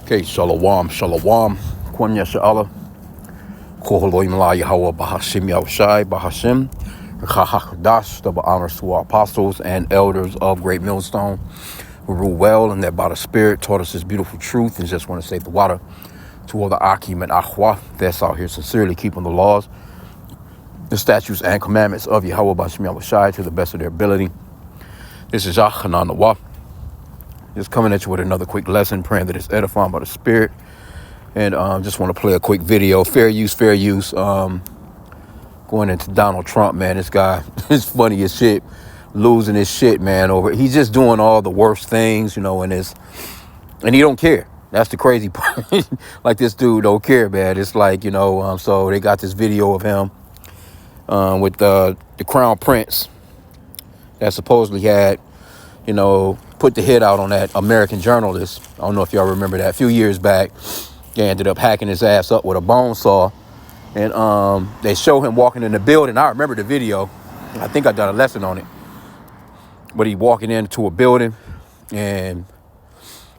Okay, shalom, shalom. Kwam Yasha'Allah. Koholoim La Yahweh Bahashim Yahushai Bahashim. Chachakdash, double honors to our apostles and elders of Great Millstone who rule well and that by the Spirit taught us this beautiful truth and just want to save the water to all the H.I.M and Akhwa that's out here sincerely keeping the laws, the statutes and commandments of Yahweh Bahashim Yahushai to the best of their ability. This is Hanan Nawah. Just coming at you with another quick lesson, praying that it's edifying by the Spirit. And just want to play a quick video. Fair use. Going into Donald Trump, man. This guy is funny as shit. Losing his shit, man. He's just doing all the worst things, and he don't care. That's the crazy part. Like, this dude don't care, man. It's like, so they got this video of him with the Crown Prince that supposedly had, put the hit out on that American journalist. I don't know if y'all remember that. A few years back, they ended up hacking his ass up with a bone saw. And they show him walking in the building. I remember the video. I think I done a lesson on it. But he walking into a building, and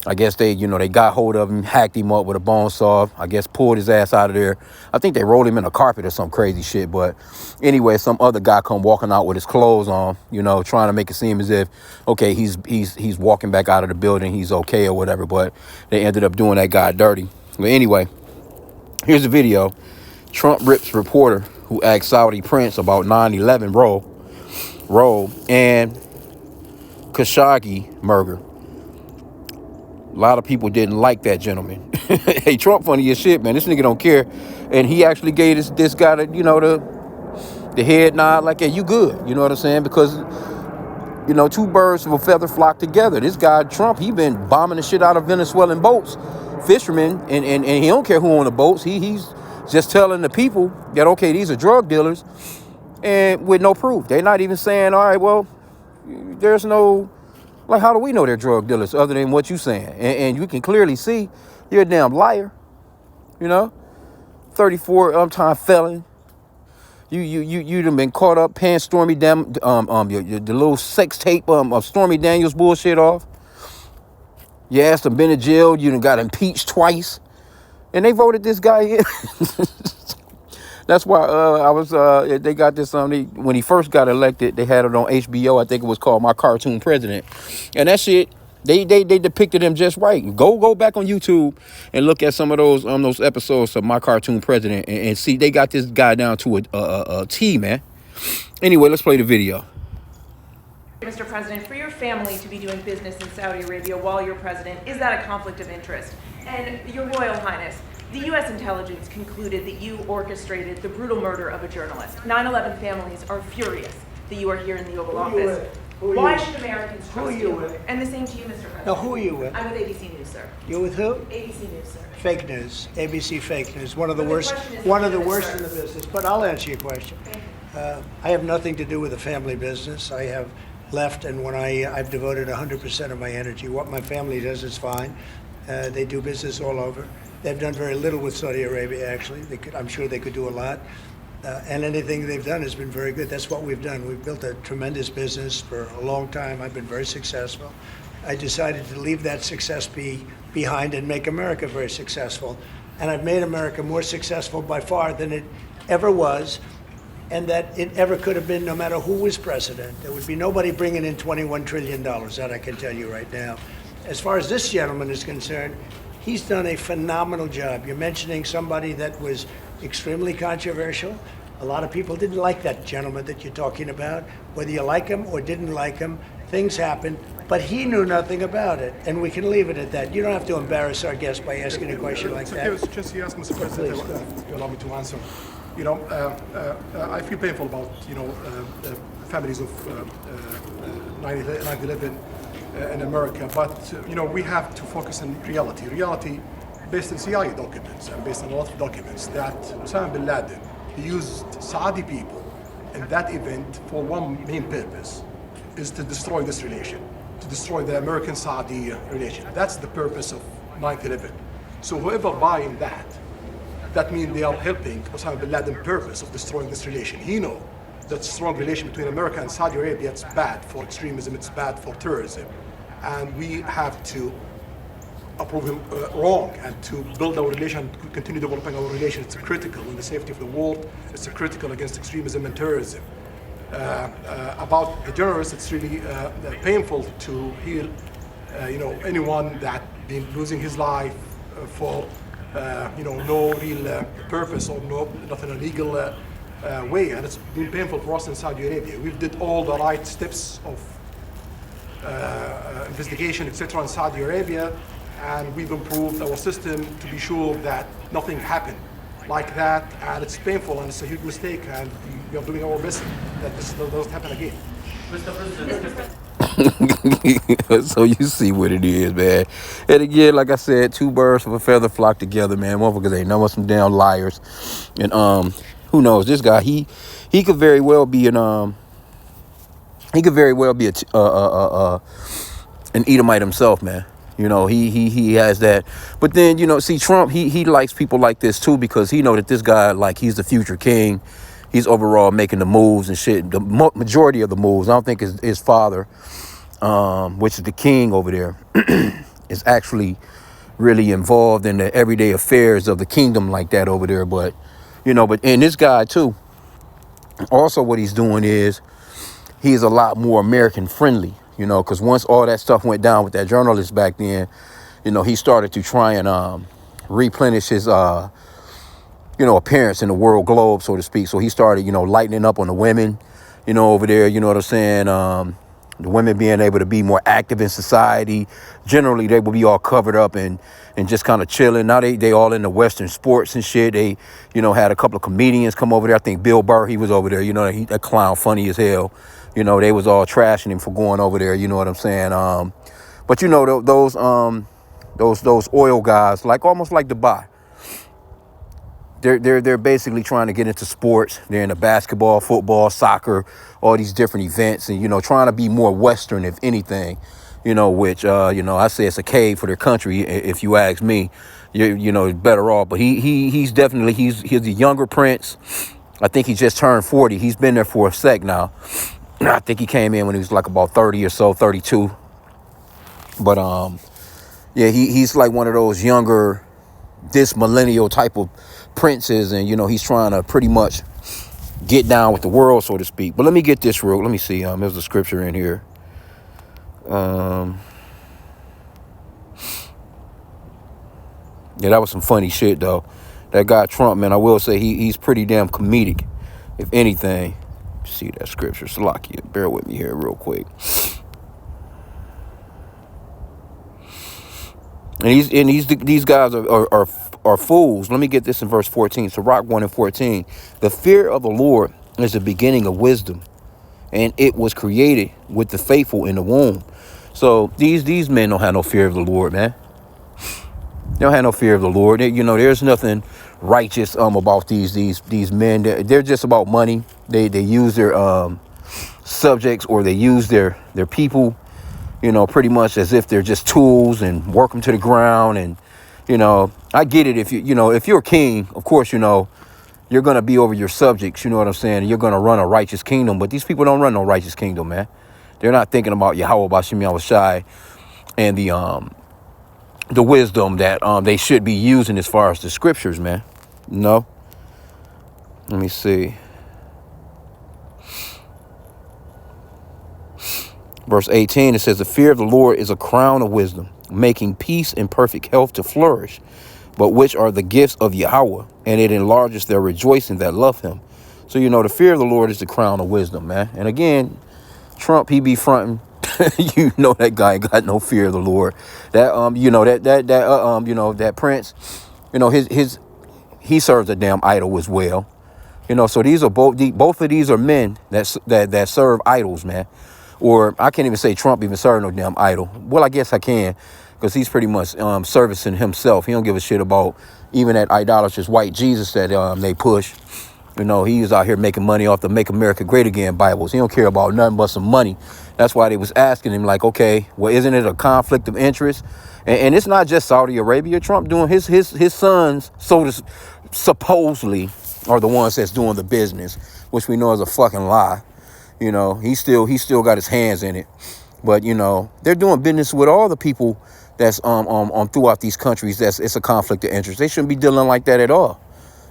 I guess they got hold of him, hacked him up with a bone saw. I guess pulled his ass out of there. I think they rolled him in a carpet or some crazy shit. But anyway, some other guy come walking out with his clothes on, trying to make it seem as if, okay, he's walking back out of the building, he's okay or whatever. But they ended up doing that guy dirty. But anyway, here's the video. Trump rips reporter who asked Saudi prince about 9/11 roll and Khashoggi murder. A lot of people didn't like that gentleman. Hey, Trump funny as shit, man. This nigga don't care. And he actually gave this guy the head nod like, hey, you good. You know what I'm saying? Because, two birds of a feather flock together. This guy, Trump, he been bombing the shit out of Venezuelan boats, fishermen, and he don't care who on the boats. He's just telling the people that, okay, these are drug dealers, and with no proof. They're not even saying, all right, well, there's no, like, how do we know they're drug dealers other than what you saying? And you can clearly see you're a damn liar, 34-time felon. You done been caught up paying Stormy the little sex tape of Stormy Daniels bullshit off. You asked him been in jail. You done got impeached twice. And they voted this guy in. That's why they got this when he first got elected, they had it on HBO. I think it was called My Cartoon President. And that shit, they depicted him just right. Go back on YouTube and look at some of those episodes of My Cartoon President and see they got this guy down to a T, man. Anyway, let's play the video. Mr. President, for your family to be doing business in Saudi Arabia while you're president, is that a conflict of interest? And Your Royal Highness, the U.S. intelligence concluded that you orchestrated the brutal murder of a journalist. 9/11 families are furious that you are here in the Oval Office. Why should Americans trust you? And the same to you, Mr. President. Now, who are you with? I'm with ABC News, sir. You're with who? ABC News, sir. Fake news. ABC fake news. One of the worst in the business. But I'll answer your question. I have nothing to do with the family business. I have left, and when I've devoted 100% of my energy. What my family does is fine. They do business all over. They've done very little with Saudi Arabia, actually. I'm sure they could do a lot. And anything they've done has been very good. That's what we've done. We've built a tremendous business for a long time. I've been very successful. I decided to leave that success behind and make America very successful. And I've made America more successful by far than it ever was, and that it ever could have been, no matter who was president. There would be nobody bringing in $21 trillion, that I can tell you right now. As far as this gentleman is concerned, he's done a phenomenal job. You're mentioning somebody that was extremely controversial. A lot of people didn't like that gentleman that you're talking about. Whether you like him or didn't like him, things happen. But he knew nothing about it, and we can leave it at that. You don't have to embarrass our guest by asking a question like that. Just you ask Mr. President, you allow me to answer. I feel painful about the families of 9/11 in America, but we have to focus on reality. Reality based on CIA documents and based on a lot of documents that Osama bin Laden used Saudi people in that event for one main purpose, is to destroy this relation, to destroy the American-Saudi relation. That's the purpose of 9/11. So whoever buying that means they are helping Osama bin Laden's purpose of destroying this relation. He knows that strong relation between America and Saudi Arabia, it's bad for extremism, it's bad for terrorism. And we have to approve him wrong, and to build our relation, continue developing our relation. It's critical in the safety of the world. It's critical against extremism and terrorism. About the journalists, it's really painful to hear, anyone that been losing his life for, no real purpose or not in a legal way, and it's been painful for us in Saudi Arabia. We did all the right steps of investigation, etc., in Saudi Arabia, and we've improved our system to be sure that nothing happened like that, and it's painful and it's a huge mistake, and we are doing our best that this doesn't happen again. Mr. President. So you see what it is, man. And again, like I said, two birds of a feather flock together, man. Motherfuckers ain't none but some damn liars. And who knows? This guy, he could very well be an an Edomite himself, man. You know, he has that. But then, see, Trump, he likes people like this too, because he know that this guy, like, he's the future king. He's overall making the moves and shit. The majority of the moves. I don't think his father, which is the king over there, is actually really involved in the everyday affairs of the kingdom like that over there. But, and this guy too, also what he's doing is he's a lot more American friendly, because once all that stuff went down with that journalist back then, he started to try and replenish his, appearance in the world globe, so to speak. So he started, lightening up on the women, over there, you know what I'm saying? The women being able to be more active in society. Generally, they will be all covered up and just kind of chilling. Now they all into Western sports and shit. They, had a couple of comedians come over there. I think Bill Burr, he was over there. That clown funny as hell. They was all trashing him for going over there. You know what I'm saying? But those oil guys, like almost like Dubai. They're basically trying to get into sports. They're into basketball, football, soccer, all these different events, and trying to be more Western, if anything. Which I say it's a cave for their country, if you ask me. You're better off. But he's definitely he's a younger prince. I think he just turned 40. He's been there for a sec now. I think he came in when he was like about 30 or so, 32. But yeah, he's like one of those younger, this millennial type of princes, and he's trying to pretty much get down with the world, so to speak. But let me get this real. Let me see. There's a scripture in here. Yeah, that was some funny shit though. That guy Trump, man, I will say he's pretty damn comedic, if anything. See that scripture, Salakia. Bear with me here real quick. And these guys are fools. Let me get this in verse 14. Sirach 1 and 14. The fear of the Lord is the beginning of wisdom, and it was created with the faithful in the womb. So these men don't have no fear of the Lord, man. They don't have no fear of the Lord. There's nothing righteous about these men. They're just about money. They use their subjects, or they use their people, pretty much as if they're just tools, and work them to the ground. And I get it. If if you're a king, of course, you're gonna be over your subjects. You know what I'm saying? You're gonna run a righteous kingdom. But these people don't run no righteous kingdom, man. They're not thinking about Yahweh Bashim Yahushai and the wisdom that they should be using as far as the scriptures, man. No. Let me see. Verse 18, it says, the fear of the Lord is a crown of wisdom, making peace and perfect health to flourish, but which are the gifts of Yahweh, and it enlarges their rejoicing that love him. So, the fear of the Lord is the crown of wisdom, man. And again, Trump, he be fronting. That guy ain't got no fear of the Lord. That that prince, he serves a damn idol as well. So these are both of these are men that serve idols, man. Or I can't even say Trump even serve no damn idol. Well, I guess I can, because he's pretty much servicing himself. He don't give a shit about even that idolatrous white Jesus that they push. He's out here making money off the Make America Great Again Bibles. He don't care about nothing but some money. That's why they was asking him, like, okay, well, isn't it a conflict of interest? And it's not just Saudi Arabia. Trump doing his sons, supposedly, are the ones that's doing the business, which we know is a fucking lie. He still got his hands in it. But, they're doing business with all the people that's throughout these countries, it's a conflict of interest. They shouldn't be dealing like that at all.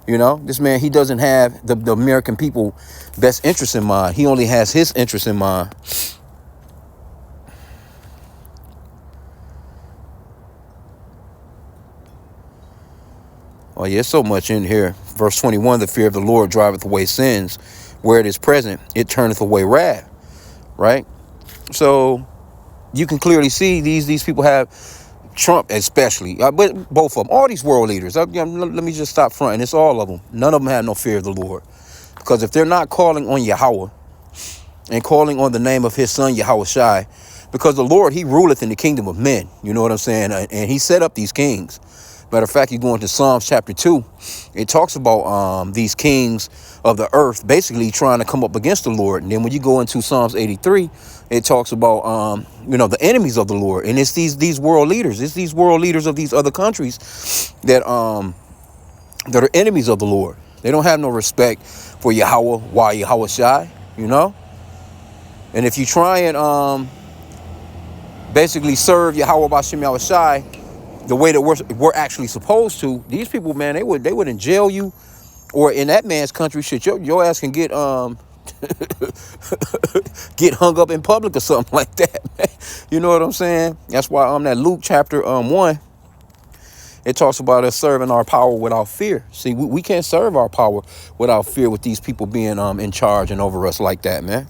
You know, this man, he doesn't have the American people best interest in mind. He only has his interest in mind. Oh yeah, so much in here. Verse 21, the fear of the Lord driveth away sins. Where it is present, it turneth away wrath. Right? So you can clearly see these people have Trump especially, but both of them, all these world leaders. Let me just stop fronting. It's all of them. None of them have no fear of the Lord. Because if they're not calling on Yahweh and calling on the name of his son, Yahweh Shai, because the Lord, he ruleth in the kingdom of men. You know what I'm saying? And he set up these kings. Matter of fact, you go into Psalms chapter 2. It talks about these kings of the earth basically trying to come up against the Lord. And then when you go into Psalms 83, it talks about, the enemies of the Lord. And it's these world leaders. It's these world leaders of these other countries that are enemies of the Lord. They don't have no respect for Yahweh, why Yahweh Shai, you know? And if you try and basically serve Yahweh Bashem Yahweh Shai the way that we're actually supposed to, these people, man, they wouldn't jail you, or in that man's country, shit, your ass can get get hung up in public or something like that, man. You know what I'm saying? That's why that Luke chapter 1, it talks about us serving our power without fear. See, we can't serve our power without fear with these people being in charge and over us like that, man.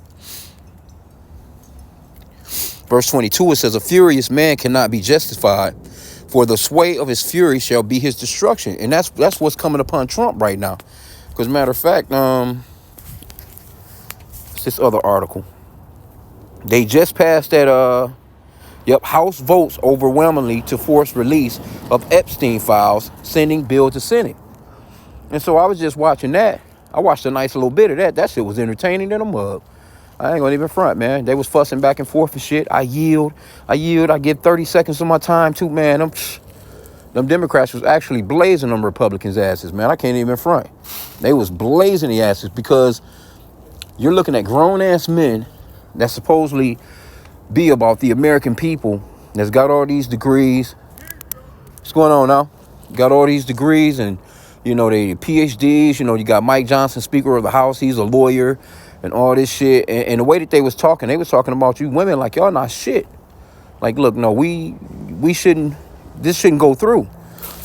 Verse 22, it says, a furious man cannot be justified, for the sway of his fury shall be his destruction. And that's what's coming upon Trump right now. Because matter of fact, it's this other article. They just passed that, House votes overwhelmingly to force release of Epstein files, sending bill to Senate. And so I was just watching that. I watched a nice little bit of that. That shit was entertaining than a mug. I ain't gonna even front, man. They was fussing back and forth and shit. I yield. I give 30 seconds of my time too, man. Them Democrats was actually blazing them Republicans' asses, man. I can't even front. They was blazing the asses because you're looking at grown-ass men that supposedly be about the American people, that's got all these degrees. What's going on now? Got all these degrees and, they PhDs. You got Mike Johnson, Speaker of the House. He's a lawyer and all this shit. And the way that they was talking about you women like y'all not shit. Like, look, no, we shouldn't, this shouldn't go through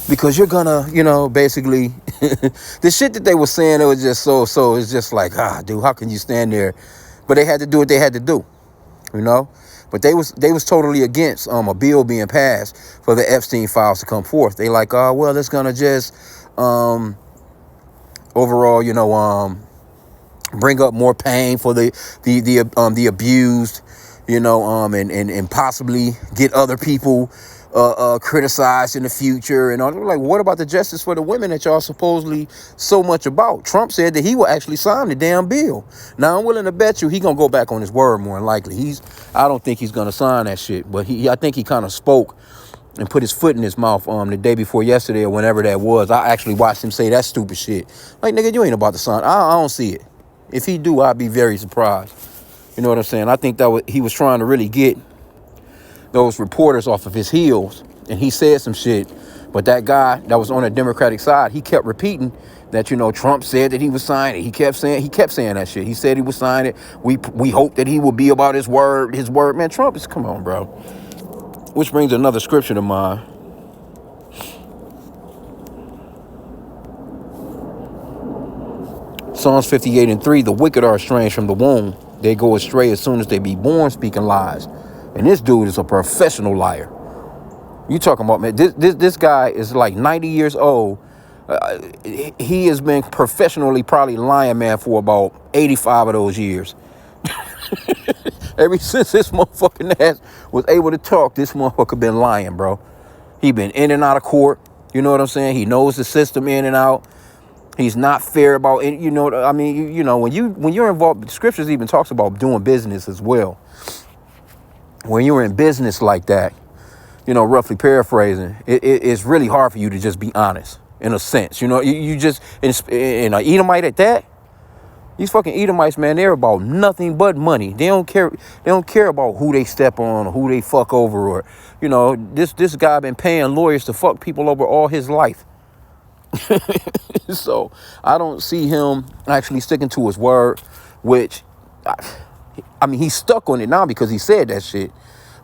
because you're gonna, basically the shit that they were saying, it was just so it's just like, dude, how can you stand there? But they had to do what they had to do, But they was totally against a bill being passed for the Epstein files to come forth. They like, well, it's gonna just overall, bring up more pain for the abused, and possibly get other people criticized in the future. And all. Like, what about the justice for the women that y'all supposedly so much about? Trump said that he will actually sign the damn bill. Now, I'm willing to bet you he gonna go back on his word more than likely. I don't think he's gonna sign that shit, but I think he kind of spoke and put his foot in his mouth the day before yesterday or whenever that was. I actually watched him say that stupid shit. Like, nigga, you ain't about to sign. I don't see it. If he do, I'd be very surprised. You know what I'm saying? I think that he was trying to really get those reporters off of his heels, and he said some shit. But that guy that was on the Democratic side, he kept repeating that, Trump said that he was signing it. He kept saying that shit. He said he was signing it. We hope that he will be about his word. His word, man. Trump is, come on, bro. Which brings another scripture to mind. Psalms 58:3, the wicked are estranged from the womb. They go astray as soon as they be born, speaking lies. And this dude is a professional liar. You talking about, man, this guy is like 90 years old. He has been professionally probably lying, man, for about 85 of those years. Ever since this motherfucking ass was able to talk, this motherfucker been lying, bro. He been in and out of court. You know what I'm saying? He knows the system in and out. He's not fair about it. When you're involved, the scriptures even talks about doing business as well. When you're in business like that, roughly paraphrasing, it's really hard for you to just be honest in a sense. You just, in a Edomite at that, These fucking Edomites, man, they're about nothing but money. They don't care. They don't care about who they step on or who they fuck over, or, you know, this guy been paying lawyers to fuck people over all his life. So I don't see him actually sticking to his word, which, I mean, he's stuck on it now because he said that shit.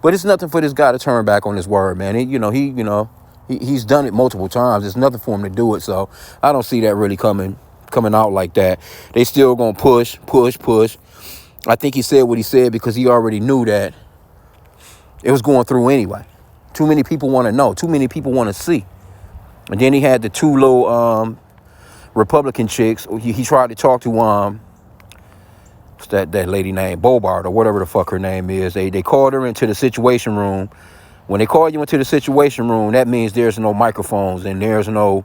But it's nothing for this guy to turn back on his word, man. He's done it multiple times. There's nothing for him to do it. So I don't see that really coming out like that. They still gonna push. I think he said what he said because he already knew that it was going through anyway. Too many people want to know. Too many people want to see. And then he had the two little Republican chicks. He tried to talk to what's that lady named Bobart or whatever the fuck her name is. They called her into the Situation Room. When they call you into the Situation Room, that means there's no microphones and there's no,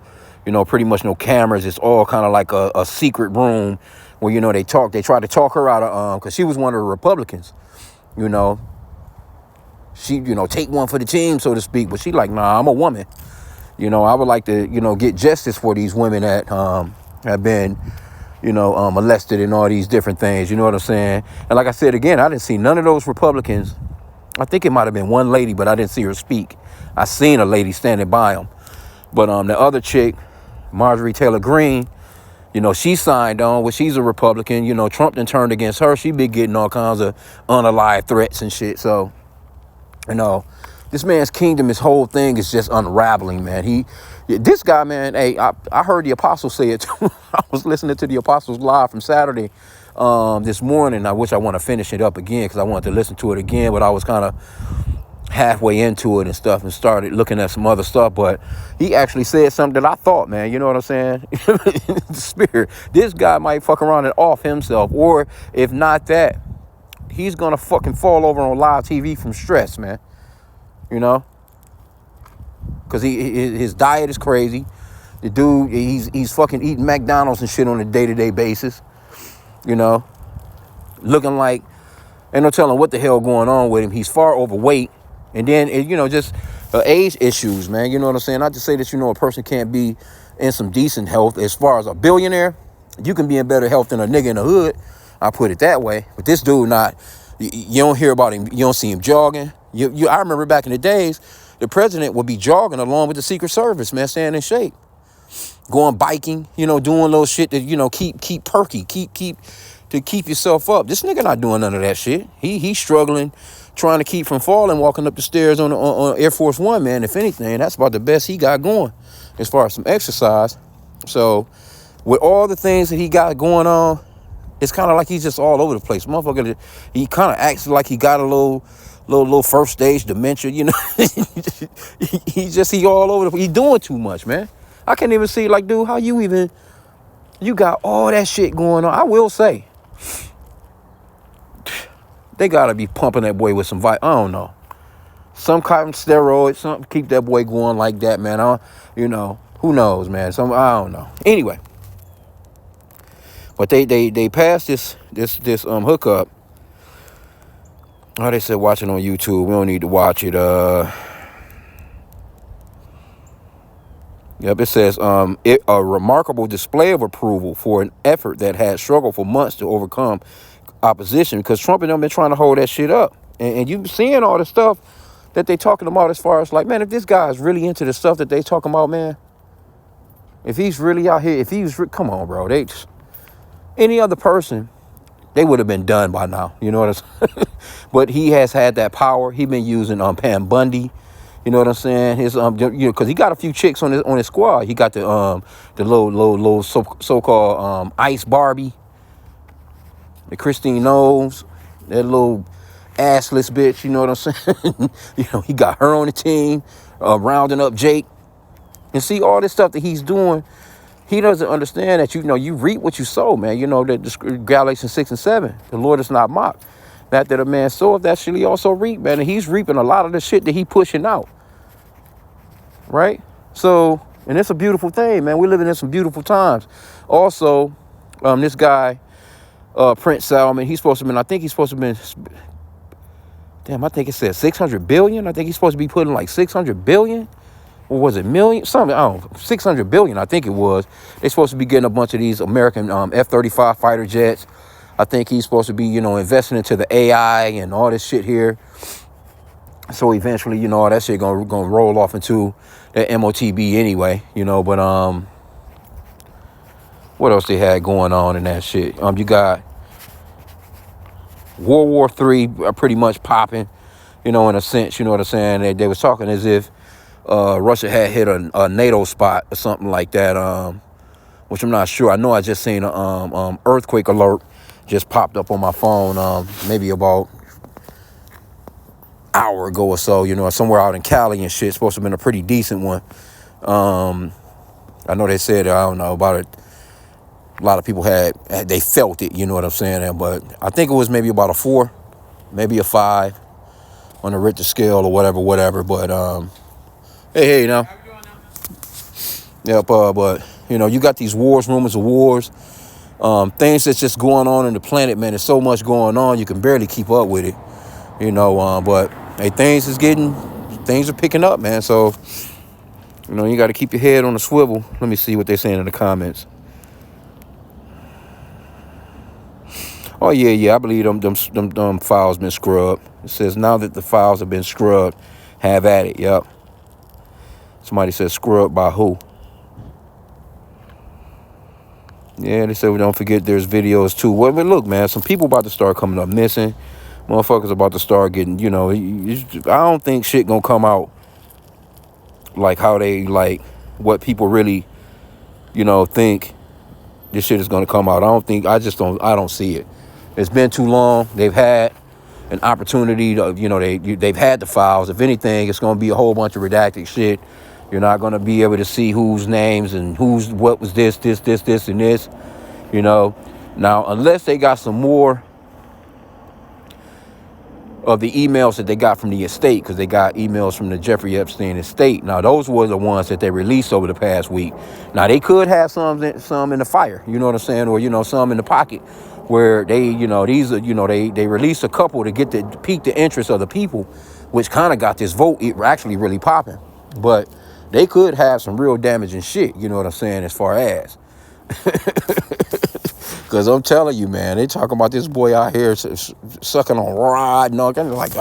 pretty much no cameras. It's all kind of like a secret room where, they tried to talk her out of, because she was one of the Republicans, She, take one for the team, so to speak. But she like, nah, I'm a woman. I would like to, get justice for these women that have been, molested and all these different things. You know what I'm saying? And like I said, again, I didn't see none of those Republicans. I think it might have been one lady, but I didn't see her speak. I seen a lady standing by him. But the other chick, Marjorie Taylor Greene, she signed on, she's a Republican. Trump done turned against her. She been getting all kinds of unalived threats and shit. So, this man's kingdom, his whole thing is just unraveling, man. This guy, man, hey, I heard the Apostles say it too. I was listening to the Apostles live from Saturday this morning. I wish I want to finish it up again because I wanted to listen to it again, but I was kind of halfway into it and stuff and started looking at some other stuff. But he actually said something that I thought, man, you know what I'm saying? The spirit. This guy might fuck around and off himself, or if not that, he's going to fucking fall over on live TV from stress, man. Because his diet is crazy. The dude, he's fucking eating McDonald's and shit on a day-to-day basis. Looking like, ain't no telling what the hell going on with him. He's far overweight. And then, just age issues, man. You know what I'm saying? Not to say that, a person can't be in some decent health. As far as a billionaire, you can be in better health than a nigga in the hood. I put it that way. But this dude not, you don't hear about him. You don't see him jogging. I remember back in the days, the president would be jogging along with the Secret Service, man, staying in shape. Going biking, doing little shit to, keep perky, keep yourself up. This nigga not doing none of that shit. He's struggling, trying to keep from falling, walking up the stairs on Air Force One, man. If anything, that's about the best he got going as far as some exercise. So with all the things that he got going on, it's kind of like he's just all over the place. Motherfucker, he kind of acts like he got a little first stage dementia, he all over the place. He doing too much, man. I can't even see, like, dude, how you got all that shit going on. I will say, they gotta be pumping that boy with some I don't know, some kind of steroids, something keep that boy going like that, man. Who knows, man? I don't know. Anyway, but they passed this hookup. Oh, they said watch it on YouTube. We don't need to watch it. Yep, it says a remarkable display of approval for an effort that had struggled for months to overcome opposition, because Trump and them been trying to hold that shit up. And you seeing all the stuff that they talking about as far as like, man, if this guy is really into the stuff that they talking about, man, if he's really out here, come on, bro. Any other person, they would have been done by now. You know what I'm saying? But he has had that power. He been using Pam Bundy. You know what I'm saying? His because he got a few chicks on his squad. He got the little so-called Ice Barbie, the Christine Knowles, that little assless bitch. You know what I'm saying? He got her on the team, rounding up Jake, and see all this stuff that he's doing. He doesn't understand that, you reap what you sow, man. That Galatians 6 and 7, the Lord is not mocked. That a man soweth, that shall he also reap, man. And he's reaping a lot of the shit that he pushing out. Right? So, and it's a beautiful thing, man. We're living in some beautiful times. Also, this guy, Prince Salman, I think he's supposed to have been, damn, I think it says 600 billion. I think he's supposed to be putting like 600 billion. what was it, million? Something, I don't know, 600 billion, I think it was. They're supposed to be getting a bunch of these American F-35 fighter jets. I think he's supposed to be, you know, investing into the AI and all this shit here. So eventually, you know, all that shit gonna roll off into that MOTB anyway, you know. But what else they had going on in that shit? You got World War III pretty much popping, you know, in a sense, you know what I'm saying? They was talking as if Russia had hit a NATO spot or something like that, which I'm not sure. I know I just seen a earthquake alert just popped up on my phone maybe about an hour ago or so, you know, somewhere out in Cali and shit. Supposed to have been a pretty decent one. I know they said, I don't know about it. A lot of people they felt it, you know what I'm saying? But I think it was maybe about a 4, maybe a 5 on the Richter scale or whatever. But hey, you know. Yep, but you know, you got these wars, rumors of wars, things that's just going on in the planet, man. There's so much going on, you can barely keep up with it, you know. But hey, things are picking up, man. So, you know, you got to keep your head on the swivel. Let me see what they're saying in the comments. Oh yeah, I believe them files been scrubbed. It says now that the files have been scrubbed, have at it. Yep. Somebody said scrubbed by who? Yeah, they said we don't forget there's videos too. Well, but look, man, some people about to start coming up missing. Motherfuckers about to start getting, you know, I don't think shit gonna come out like how they, like, what people really, you know, think this shit is gonna come out. I don't see it. It's been too long. They've had an opportunity to, you know, they've had the files. If anything, it's gonna be a whole bunch of redacted shit. You're not going to be able to see whose names and what was this, and this, you know. Now, unless they got some more of the emails that they got from the estate, because they got emails from the Jeffrey Epstein estate. Now, those were the ones that they released over the past week. Now, they could have some in the fire, you know what I'm saying, or, you know, some in the pocket where they, you know, these are, you know, they released a couple to pique the interest of the people, which kind of got this vote actually really popping. But they could have some real damaging shit, you know what I'm saying, as far as. Because I'm telling you, man, they talking about this boy out here sucking on rod and all kind of like,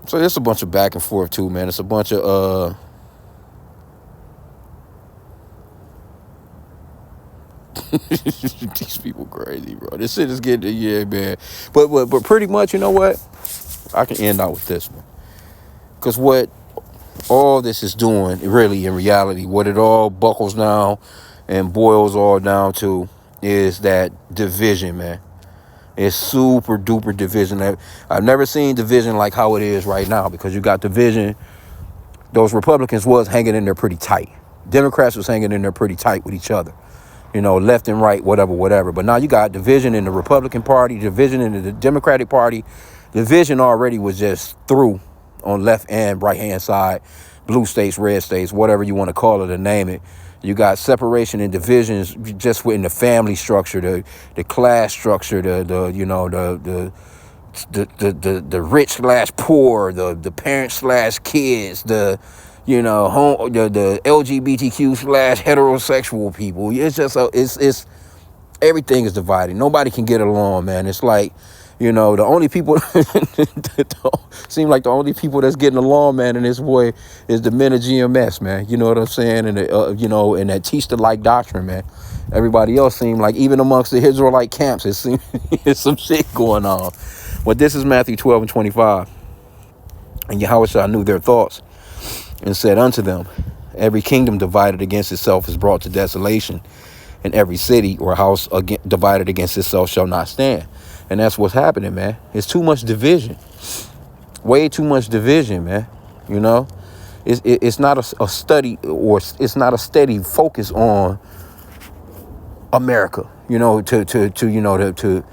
So there's a bunch of back and forth too, man. It's a bunch of these people crazy, bro. This shit is getting, yeah, man. But pretty much, you know what? I can end out with this one. Because what all this is doing, really, in reality, what it all buckles down and boils all down to is that division, man. It's super duper division. I've never seen division like how it is right now, because you got division. Those Republicans was hanging in there pretty tight. Democrats was hanging in there pretty tight with each other. You know, left and right, whatever. But now you got division in the Republican Party, division in the Democratic Party. Division already was just through on left and right hand side, blue states, red states, whatever you want to call it or name it. You got separation and divisions just within the family structure, the class structure, the rich slash poor, the parents slash kids, the LGBTQ slash heterosexual people. It's just it's everything is divided. Nobody can get along, man. It's like, you know, the only people seem like the only people that's getting along, man, in this way is the men of GMS, man. You know what I'm saying? And and that teach the like doctrine, man. Everybody else seem like, even amongst the Israelite camps, it seems there's some shit going on. But this is Matthew 12:25, and Yahushua knew their thoughts and said unto them, every kingdom divided against itself is brought to desolation, and every city or house divided against itself shall not stand. And that's what's happening, man. It's too much division. Way too much division, man. You know, it's not a study, or it's not a steady focus on America. You know, to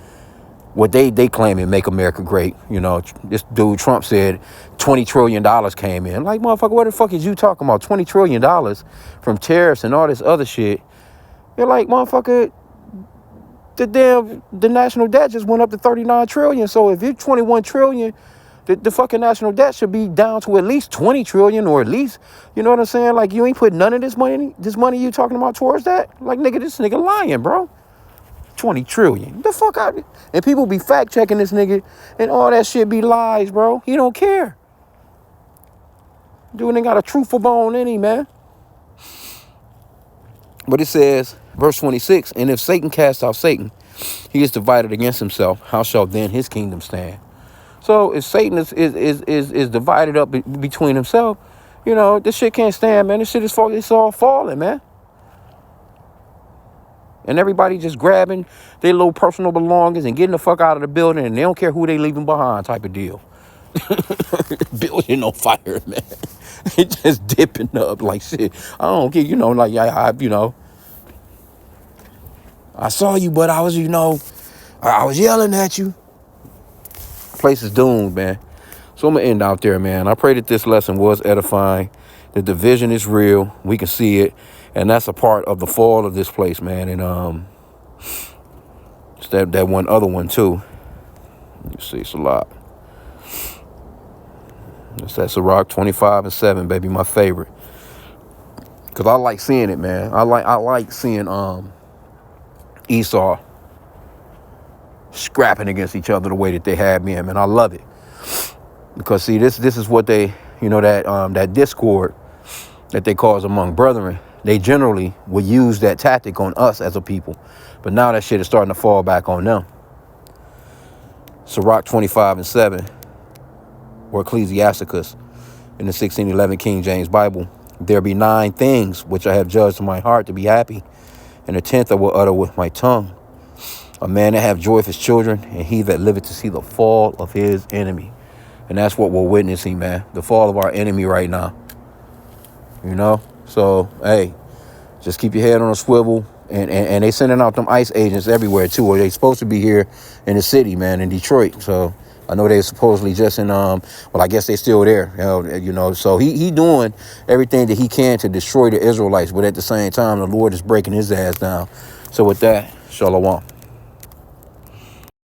what they claim and make America great. You know, this dude Trump said $20 trillion came in. Like, motherfucker, what the fuck is you talking about? $20 trillion from tariffs and all this other shit. You're like, motherfucker, the national debt just went up to 39 trillion. So if you're 21 trillion, The fucking national debt should be down to at least 20 trillion, or at least, you know what I'm saying? Like, you ain't put none of this money you talking about towards that. Like, nigga, this nigga lying, bro. 20 trillion. The fuck out. And people be fact checking this nigga, and all that shit be lies, bro. He don't care. Dude ain't got a truthful bone in him, man. But it says, verse 26, and if Satan cast out Satan, he is divided against himself. How shall then his kingdom stand? So if Satan is divided up between himself, you know, this shit can't stand, man. This shit it's all falling, man. And everybody just grabbing their little personal belongings and getting the fuck out of the building, and they don't care who they leaving behind, type of deal. Building on fire, man. It just dipping up like shit. I don't care, you know, like I saw you, but I was, I was yelling at you. Place is doomed, man. So I'm gonna end out there, man. I pray that this lesson was edifying. The division is real. We can see it, and that's a part of the fall of this place, man. And it's that one other one too. You see, it's a lot. It's that Sirach 25:7, baby, my favorite. Cause I like seeing it, man. I like seeing Esau scrapping against each other the way that they have been, man. I love it. Because see, this is what they, that discord that they cause among brethren, they generally would use that tactic on us as a people. But now that shit is starting to fall back on them. Sirach 25:7, or Ecclesiasticus in the 1611 King James Bible. There be 9 things which I have judged in my heart to be happy, and the 10th I will utter with my tongue. A man that have joy of his children, and he that liveth to see the fall of his enemy. And that's what we're witnessing, man. The fall of our enemy right now. So, hey, just keep your head on a swivel. And they sending out them ICE agents everywhere, too. Or they supposed to be here in the city, man, in Detroit. So I know they supposedly just in, well, I guess they still there. So he doing everything that he can to destroy the Israelites. But at the same time, the Lord is breaking his ass down. So with that, shalom.